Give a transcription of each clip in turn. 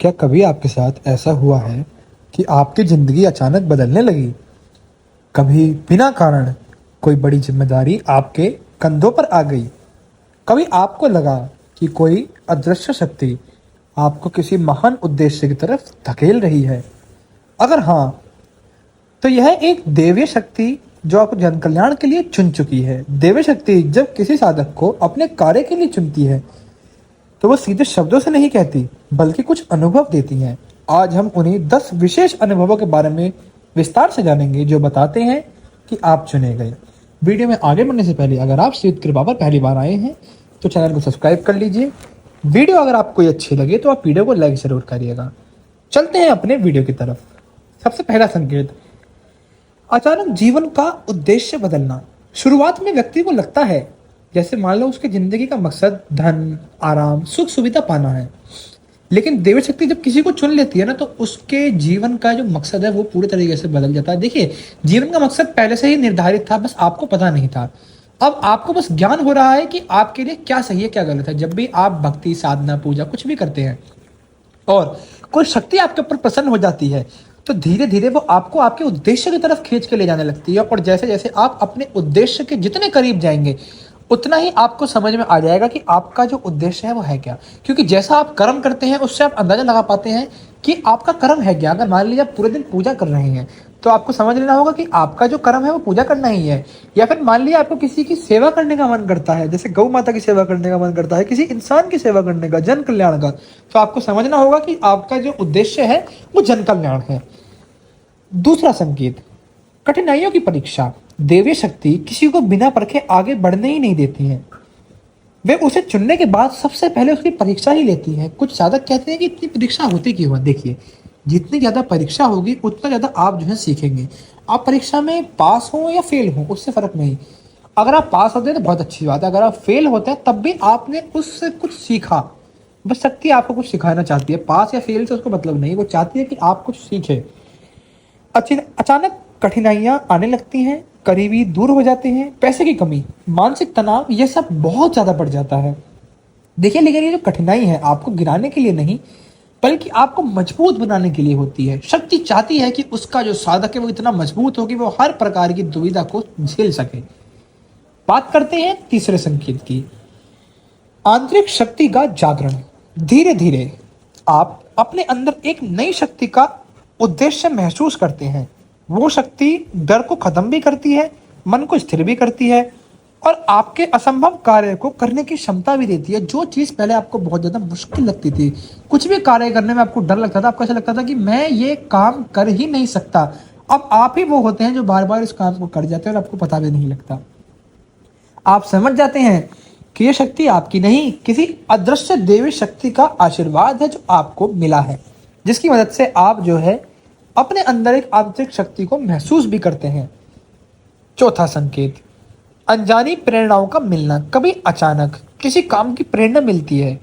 क्या कभी आपके साथ ऐसा हुआ है कि आपकी ज़िंदगी अचानक बदलने लगी? कभी बिना कारण कोई बड़ी ज़िम्मेदारी आपके कंधों पर आ गई? कभी आपको लगा कि कोई अदृश्य शक्ति आपको किसी महान उद्देश्य की तरफ धकेल रही है? अगर हाँ, तो यह एक दैवीय शक्ति जो आपको जन कल्याण के लिए चुन चुकी है। दैवीय शक्ति जब किसी साधक को अपने कार्य के लिए चुनती है, तो वो सीधे शब्दों से नहीं कहती, बल्कि कुछ अनुभव देती हैं। आज हम उन्हीं 10 विशेष अनुभवों के बारे में विस्तार से जानेंगे, जो बताते हैं कि आप चुने गए। वीडियो में आगे बढ़ने से पहले अगर आप शिव कृपा पर पहली बार आए हैं तो चैनल को सब्सक्राइब कर लीजिए। वीडियो अगर आपको अच्छी लगे तो आप वीडियो को लाइक जरूर करिएगा। चलते हैं अपने वीडियो की तरफ। सबसे पहला संकेत, अचानक जीवन का उद्देश्य बदलना। शुरुआत में व्यक्ति को लगता है जैसे मान लो उसकी जिंदगी का मकसद धन, आराम, सुख सुविधा पाना है। लेकिन दैवी शक्ति जब किसी को चुन लेती है ना, तो उसके जीवन का जो मकसद है वो पूरी तरीके से बदल जाता है। देखिए, जीवन का मकसद पहले से ही निर्धारित था, बस आपको पता नहीं था। अब आपको बस ज्ञान हो रहा है कि आपके लिए क्या सही है, क्या गलत है। जब भी आप भक्ति, साधना, पूजा कुछ भी करते हैं और कोई शक्ति आपके ऊपर प्रसन्न हो जाती है, तो धीरे धीरे वो आपको आपके उद्देश्य की तरफ खींच के ले जाने लगती है। और जैसे जैसे आप अपने उद्देश्य के जितने करीब जाएंगे, उतना ही आपको समझ में आ जाएगा कि आपका जो उद्देश्य है वो है क्या। क्योंकि जैसा आप कर्म करते हैं, उससे आप अंदाजा लगा पाते हैं कि आपका कर्म है क्या। अगर मान लीजिए आप पूरे दिन पूजा कर रहे हैं, तो आपको समझ लेना होगा कि आपका जो कर्म है वो पूजा करना ही है। या फिर मान लीजिए आपको किसी की सेवा करने का मन करता है, जैसे गौ माता की सेवा करने का मन करता है, किसी इंसान की सेवा करने का, जन कल्याण का, तो आपको समझना होगा कि आपका जो उद्देश्य है वो जन कल्याण है। दूसरा संकेत, कठिनाइयों की परीक्षा। दैवीय शक्ति किसी को बिना परखे आगे बढ़ने ही नहीं देती है। वे उसे चुनने के बाद सबसे पहले उसकी परीक्षा ही लेती है। कुछ साधक कहते हैं कि इतनी परीक्षा होती क्यों है? देखिए, जितनी ज्यादा परीक्षा होगी उतना ज्यादा आप जो है सीखेंगे। आप परीक्षा में पास हो या फेल हो, उससे फर्क नहीं। अगर आप पास होते हैं तो बहुत अच्छी बात है, अगर आप फेल होते हैं तब भी आपने उससे कुछ सीखा। बस शक्ति आपको कुछ सिखाना चाहती है, पास या फेल से उसको मतलब नहीं, वो चाहती है कि आप कुछ सीखे। अचानक कठिनाइयां आने लगती हैं, करीबी दूर हो जाते हैं, पैसे की कमी, मानसिक तनाव, यह सब बहुत ज्यादा बढ़ जाता है। देखिए, लेकिन ये जो कठिनाई है आपको गिराने के लिए नहीं, बल्कि आपको मजबूत बनाने के लिए होती है। शक्ति चाहती है कि उसका जो साधक है वो इतना मजबूत हो कि वो हर प्रकार की दुविधा को झेल सके। बात करते हैं तीसरे संकेत की, आंतरिक शक्ति का जागरण। धीरे धीरे आप अपने अंदर एक नई शक्ति का उद्देश्य महसूस करते हैं। वो शक्ति डर को खत्म भी करती है, मन को स्थिर भी करती है और आपके असंभव कार्य को करने की क्षमता भी देती है। जो चीज पहले आपको बहुत ज्यादा मुश्किल लगती थी, कुछ भी कार्य करने में आपको डर लगता था, आपको ऐसा लगता था कि मैं ये काम कर ही नहीं सकता, अब आप ही वो होते हैं जो बार बार इस काम को कर जाते हैं और आपको पता भी नहीं लगता। आप समझ जाते हैं कि ये शक्ति आपकी नहीं, किसी अदृश्य देवी शक्ति का आशीर्वाद है जो आपको मिला है, जिसकी मदद से आप जो है अपने अंदर एक आंतरिक शक्ति को महसूस भी करते हैं। चौथा संकेत, अनजानी प्रेरणाओं का मिलना। कभी अचानक किसी काम की प्रेरणा मिलती है,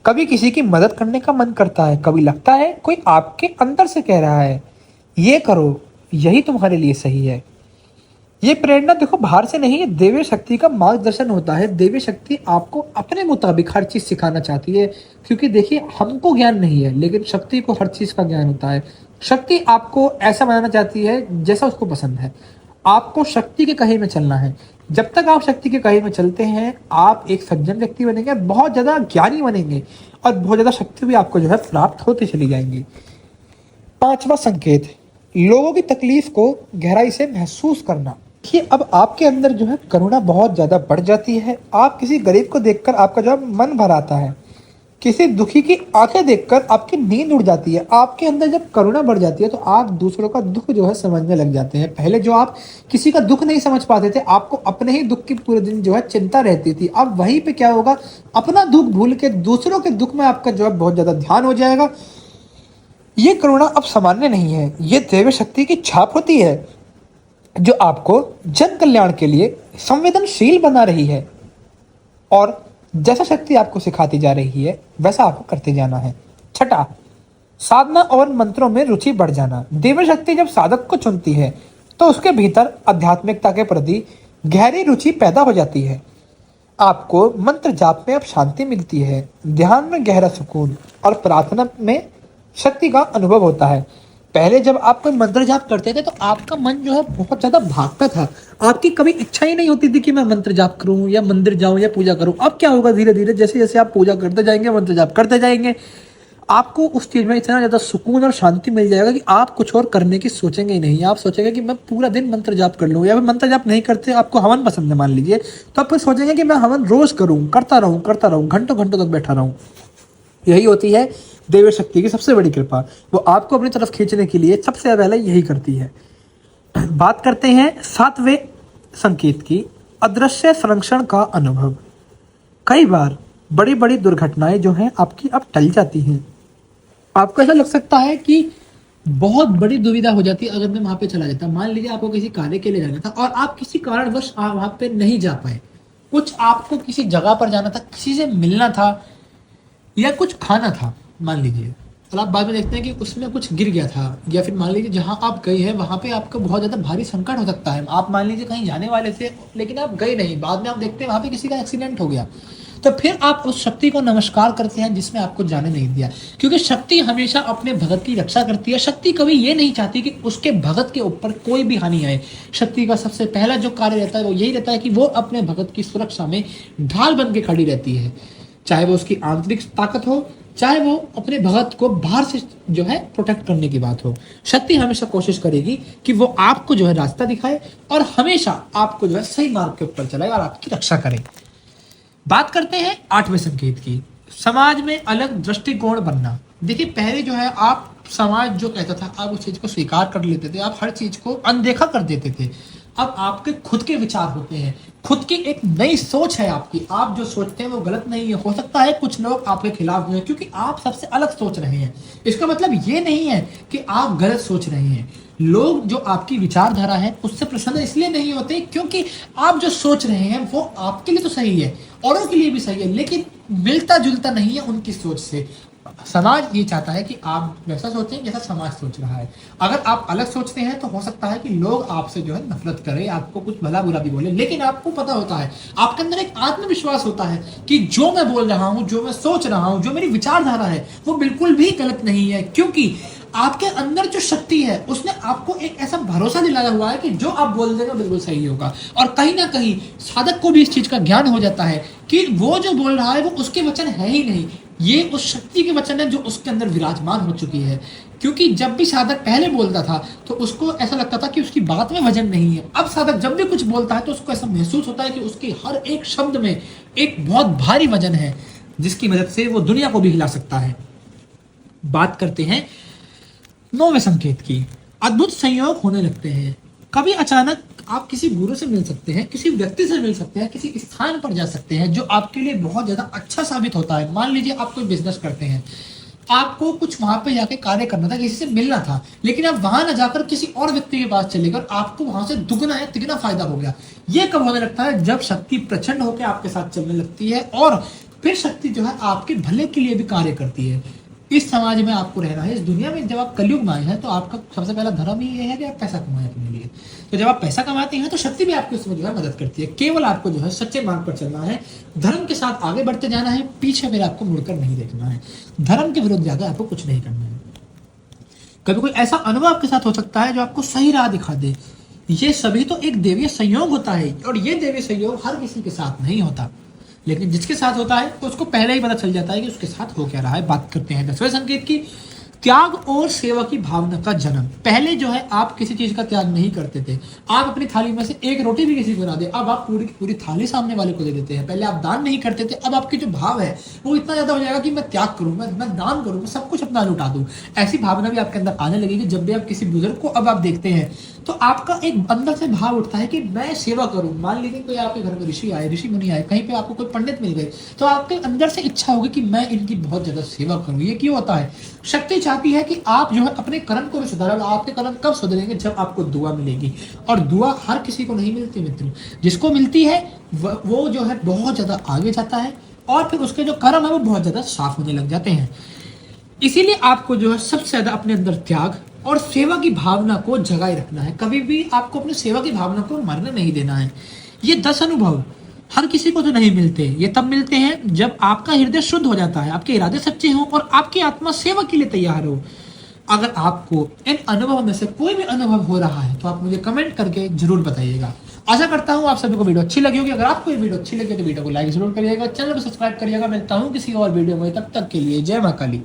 कभी किसी की मदद करने का मन करता है, कभी लगता है कोई आपके अंदर से कह रहा है ये करो, यही तुम्हारे लिए सही है। ये प्रेरणा देखो बाहर से नहीं, ये दैवीय शक्ति का मार्गदर्शन होता है। दैवीय शक्ति आपको अपने मुताबिक हर चीज सिखाना चाहती है, क्योंकि देखिए, हमको ज्ञान नहीं है लेकिन शक्ति को हर चीज का ज्ञान होता है। शक्ति आपको ऐसा बनाना चाहती है जैसा उसको पसंद है। आपको शक्ति के कहे में चलना है। जब तक आप शक्ति के कहे में चलते हैं, आप एक सज्जन व्यक्ति बनेंगे, बहुत ज्यादा ज्ञानी बनेंगे और बहुत ज्यादा शक्ति भी आपको जो है प्राप्त होती चली जाएंगी। पांचवा संकेत, लोगों की तकलीफ को गहराई से महसूस करना। कि अब आपके अंदर जो है करुणा बहुत ज्यादा बढ़ जाती है। आप किसी गरीब को देखकर आपका जो मन भर आता है, किसी दुखी की आंखें देखकर आपकी नींद उड़ जाती है। आपके अंदर जब करुणा बढ़ जाती है तो आप दूसरों का दुख जो है समझने लग जाते हैं। पहले जो आप किसी का दुख नहीं समझ पाते थे, आपको अपने ही दुख की पूरे दिन जो है चिंता रहती थी। अब वहीं पे क्या होगा, अपना दुख भूल के दूसरों के दुख में आपका जो है बहुत ज्यादा ध्यान हो जाएगा। ये करुणा अब सामान्य नहीं है, ये दैवीय शक्ति की छाप होती है जो आपको जन कल्याण के लिए संवेदनशील बना रही है। और जैसा शक्ति आपको सिखाती जा रही है वैसा आपको करते जाना है। छठा, साधना और मंत्रों में रुचि बढ़ जाना। दैवीय शक्ति जब साधक को चुनती है तो उसके भीतर आध्यात्मिकता के प्रति गहरी रुचि पैदा हो जाती है। आपको मंत्र जाप में अब शांति मिलती है, ध्यान में गहरा सुकून और प्रार्थना में शक्ति का अनुभव होता है। पहले जब आप कोई मंत्र जाप करते थे तो आपका मन जो है बहुत ज्यादा भागता था, आपकी कभी इच्छा ही नहीं होती थी कि मैं मंत्र जाप करूं या मंदिर जाऊं या पूजा करूं। अब क्या होगा, धीरे धीरे जैसे जैसे आप पूजा करते जाएंगे, मंत्र जाप करते जाएंगे, आपको उस चीज में इतना ज्यादा सुकून और शांति मिल जाएगा कि आप कुछ और करने की सोचेंगे ही नहीं। आप सोचेंगे कि मैं पूरा दिन मंत्र जाप कर लूँ, या फिर मंत्र जाप नहीं करते, आपको हवन पसंद है मान लीजिए, तो आप फिर सोचेंगे कि मैं हवन रोज करूँ, करता रहूँ, घंटों घंटों तक बैठा रहूँ। यही होती है देवी शक्ति की सबसे बड़ी कृपा। वो आपको अपनी तरफ खींचने के लिए सबसे पहले यही करती है। बात करते हैं सातवें संकेत की, अदृश्य संरक्षण का अनुभव। कई बार बड़ी बड़ी दुर्घटनाएं जो हैं आपकी अब टल जाती हैं। आपको ऐसा लग सकता है कि बहुत बड़ी दुविधा हो जाती है अगर मैं वहां पे चला जाता। मान लीजिए आपको किसी कार्य के लिए जाना था और आप किसी कारणवश वहां पे नहीं जा पाए, कुछ आपको किसी जगह पर जाना था, किसी से मिलना था या कुछ खाना था मान लीजिए, और आप बाद में देखते हैं कि उसमें कुछ गिर गया था, या फिर मान लीजिए जहां आप गए हैं वहां पे आपका बहुत ज़्यादा भारी संकट हो सकता है। आप मान लीजिए कहीं जाने वाले थे लेकिन आप गए नहीं, बाद में आप देखते हैं वहां पे किसी का एक्सीडेंट हो गया, तो फिर आप उस शक्ति को नमस्कार करते हैं जिसने आपको जाने नहीं दिया, क्योंकि शक्ति हमेशा अपने भगत की रक्षा करती है। शक्ति कभी ये नहीं चाहती कि उसके भगत के ऊपर कोई भी हानि आए। शक्ति का सबसे पहला जो कार्य रहता है वो यही रहता है कि वो अपने भगत की सुरक्षा में ढाल बन के खड़ी रहती है, चाहे वो उसकी आंतरिक ताकत हो, चाहे वो अपने भगत को बाहर से जो है प्रोटेक्ट करने की बात हो। शक्ति हमेशा कोशिश करेगी कि वो आपको जो है रास्ता दिखाए और हमेशा आपको जो है सही मार्ग के ऊपर चलाए और आपकी रक्षा करे। बात करते हैं आठवें संकेत की, समाज में अलग दृष्टिकोण बनना। देखिए पहले जो है आप समाज जो कहता था आप उस चीज को स्वीकार कर लेते थे, आप हर चीज को अनदेखा कर देते थे। अब आपके खुद के विचार होते हैं, खुद की एक नई सोच है आपकी, आप जो सोचते हैं वो गलत नहीं है। हो सकता है कुछ लोग आपके खिलाफ हुए क्योंकि आप सबसे अलग सोच रहे हैं, इसका मतलब ये नहीं है कि आप गलत सोच रहे हैं। लोग जो आपकी विचारधारा है उससे प्रसन्न इसलिए नहीं होते क्योंकि आप जो सोच रहे हैं वो आपके लिए तो सही है, औरों के लिए भी सही है, लेकिन मिलता जुलता नहीं है उनकी सोच से। समाज ये चाहता है कि आप वैसा सोचें जैसा समाज सोच रहा है। अगर आप अलग सोचते हैं तो हो सकता है कि लोग आपसे जो है नफरत करें, आपको कुछ भला बुरा भी बोले, लेकिन आपको पता होता है, आपके अंदर एक आत्मविश्वास होता है कि जो मैं बोल रहा हूं, जो मैं सोच रहा हूं, जो मेरी विचारधारा है वो बिल्कुल भी गलत नहीं है, क्योंकि आपके अंदर जो शक्ति है उसने आपको एक ऐसा भरोसा दिलाया हुआ है कि जो आप बोल देंगे बिल्कुल सही होगा। और कहीं ना कहीं साधक को भी इस चीज का ज्ञान हो जाता है कि वो जो बोल रहा है वो उसके वचन है ही नहीं, ये उस शक्ति के वचन है जो उसके अंदर विराजमान हो चुकी है। क्योंकि जब भी साधक पहले बोलता था तो उसको ऐसा लगता था कि उसकी बात में वजन नहीं है, अब साधक जब भी कुछ बोलता है तो उसको ऐसा महसूस होता है कि उसके हर एक शब्द में एक बहुत भारी वजन है जिसकी मदद से वो दुनिया को भी हिला सकता है। बात करते हैं नौवें संकेत की, अद्भुत संयोग होने लगते हैं। कभी अचानक आप किसी गुरु से मिल सकते हैं, किसी व्यक्ति से मिल सकते हैं, किसी स्थान पर जा सकते हैं जो आपके लिए बहुत ज्यादा अच्छा साबित होता है। मान लीजिए आप कोई बिजनेस करते हैं, आपको कुछ वहां पे जाके कार्य करना था, किसी से मिलना था, लेकिन आप वहां ना जाकर किसी और व्यक्ति के पास चले गए, आपको वहां से दुगना या तिगना फायदा हो गया। ये कब होने लगता है? जब शक्ति प्रचंड होकर आपके साथ चलने लगती है और फिर शक्ति जो है आपके भले के लिए भी कार्य करती है। इस समाज में आपको रहना है, इस दुनिया में जब आप कलयुग में आए हैं तो आपका सबसे पहला धर्म ही ये है कि आप पैसा कमाएं अपने लिए। तो जब आप पैसा कमाते हैं तो शक्ति भी आपकी उसमें जो है मदद करती है। केवल आपको जो है सच्चे मार्ग पर चलना है, धर्म के साथ आगे बढ़ते जाना है, पीछे फिर आपको मुड़कर नहीं देखना है, धर्म के विरुद्ध जाकर आपको कुछ नहीं करना है। कभी कोई ऐसा अनुभव आपके साथ हो सकता है जो आपको सही राह दिखा दे। ये सभी तो एक देवीय संयोग होता है और ये देवीय संयोग हर किसी के साथ नहीं होता, लेकिन जिसके साथ होता है तो उसको पहले ही पता चल जाता है कि उसके साथ हो क्या रहा है। बात करते हैं 10वें संकेत की, त्याग और सेवा की भावना का जन्म। पहले जो है आप किसी चीज का त्याग नहीं करते थे, आप अपनी थाली में से एक रोटी भी किसी को ना दे, अब आप पूरी की पूरी थाली सामने वाले को दे देते हैं। पहले आप दान नहीं करते थे, अब आपके जो भाव है वो इतना ज्यादा हो जाएगा कि मैं त्याग करूं, मैं दान करूं, मैं सब कुछ अपना लुटा दूं। ऐसी भावना भी आपके अंदर आने लगेगी। जब भी आप किसी बुजुर्ग को अब आप देखते हैं तो आपका एक अंदर से भाव उठता है कि मैं सेवा करूं। मान लीजिए कोई आपके घर में ऋषि आए, ऋषि मुनि आए, कहीं पे आपको कोई पंडित मिल गए, तो आपके अंदर से इच्छा होगी कि मैं इनकी बहुत ज्यादा सेवा करूं। ये क्यों होता है? शक्ति चाहती है कि आप जो है अपने कर्म को भी सुधारो। आपके कर्म कब सुधरेंगे? जब आपको दुआ मिलेगी, और दुआ हर किसी को नहीं मिलती मित्र। जिसको मिलती है वो जो है बहुत ज्यादा आगे जाता है और फिर उसके जो कर्म है वो बहुत ज्यादा साफ होने लग जाते हैं। इसीलिए आपको जो है सबसे ज्यादा अपने अंदर त्याग और सेवा की भावना को जगाए रखना है। कभी भी आपको अपनी सेवा की भावना को मरने नहीं देना है। ये 10 अनुभव हर किसी को तो नहीं मिलते, ये तब मिलते हैं जब आपका हृदय शुद्ध हो जाता है, आपके इरादे सच्चे हों और आपकी आत्मा सेवा के लिए तैयार हो। अगर आपको इन अनुभव में से कोई भी अनुभव हो रहा है तो आप मुझे कमेंट करके जरूर बताइएगा। आशा करता हूँ आप सभी को वीडियो अच्छी लगी होगी। अगर आपको ये वीडियो अच्छी लगी तो वीडियो को लाइक जरूर करिएगा, चैनल को सब्सक्राइब करिएगा। मिलता हूँ किसी और वीडियो में, तब तक के लिए जय मां काली।